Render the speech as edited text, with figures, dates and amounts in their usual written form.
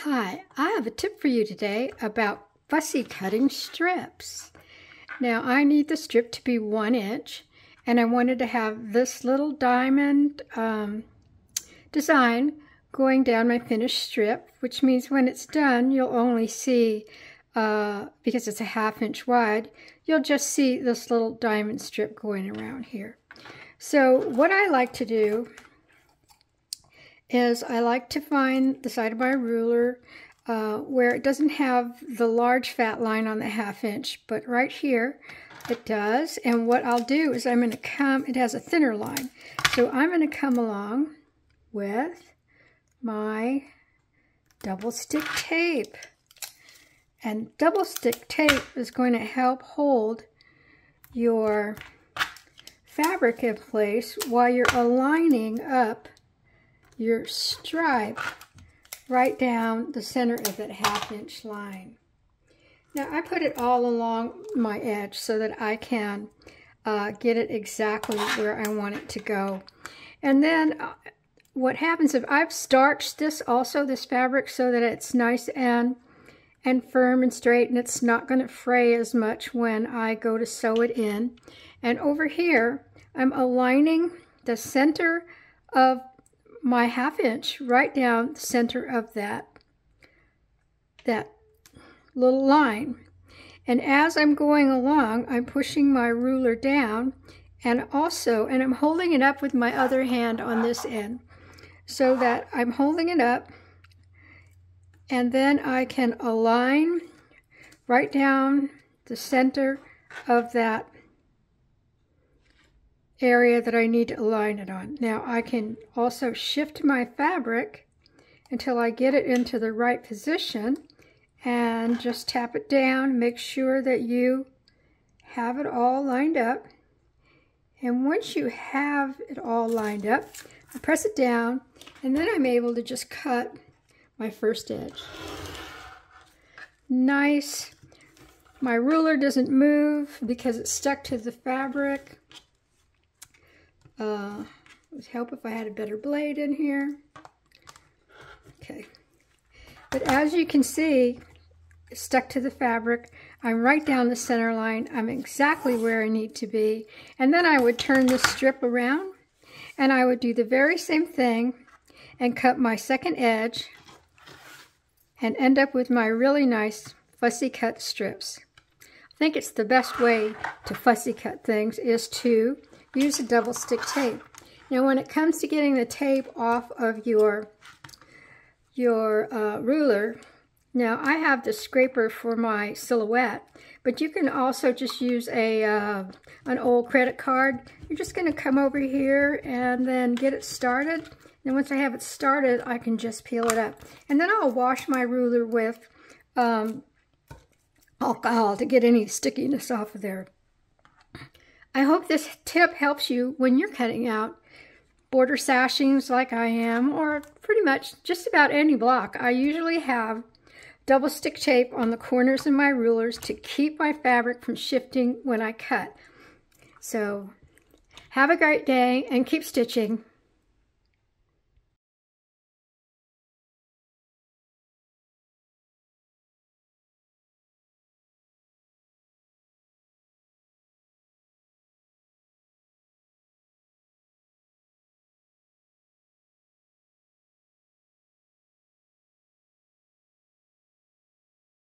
Hi, I have a tip for you today about fussy cutting strips. Now I need the strip to be 1 inch, and I wanted to have this little diamond design going down my finished strip, which means when it's done you'll only see, because it's a 1/2 inch wide, you'll just see this little diamond strip going around here. So what I like to do is I like to find the side of my ruler where it doesn't have the large fat line on the 1/2 inch, but right here it does. And what I'll do is I'm going to come, it has a thinner line, so I'm going to come along with my double stick tape. And double stick tape is going to help hold your fabric in place while you're aligning up your stripe right down the center of that 1/2 inch line. Now I put it all along my edge so that I can get it exactly where I want it to go. And then what happens if I've starched this fabric so that it's nice and firm and straight, and it's not going to fray as much when I go to sew it in. And over here I'm aligning the center of my 1/2 inch right down the center of that little line. And as I'm going along, I'm pushing my ruler down, and I'm holding it up with my other hand on this end, so that I'm holding it up, and then I can align right down the center of that area that I need to align it on. Now I can also shift my fabric until I get it into the right position and just tap it down. Make sure that you have it all lined up. And once you have it all lined up, I press it down, and then I'm able to just cut my first edge. Nice. My ruler doesn't move because it's stuck to the fabric. It would help if I had a better blade in here. Okay. But as you can see, it's stuck to the fabric. I'm right down the center line. I'm exactly where I need to be. And then I would turn this strip around, and I would do the very same thing and cut my second edge and end up with my really nice fussy cut strips. I think it's the best way to fussy cut things is to use a double stick tape. Now when it comes to getting the tape off of your ruler, now I have the scraper for my silhouette, but you can also just use an old credit card. You're just going to come over here and then get it started. And once I have it started, I can just peel it up. And then I'll wash my ruler with alcohol to get any stickiness off of there. I hope this tip helps you when you're cutting out border sashings like I am, or pretty much just about any block. I usually have double stick tape on the corners of my rulers to keep my fabric from shifting when I cut. So have a great day and keep stitching.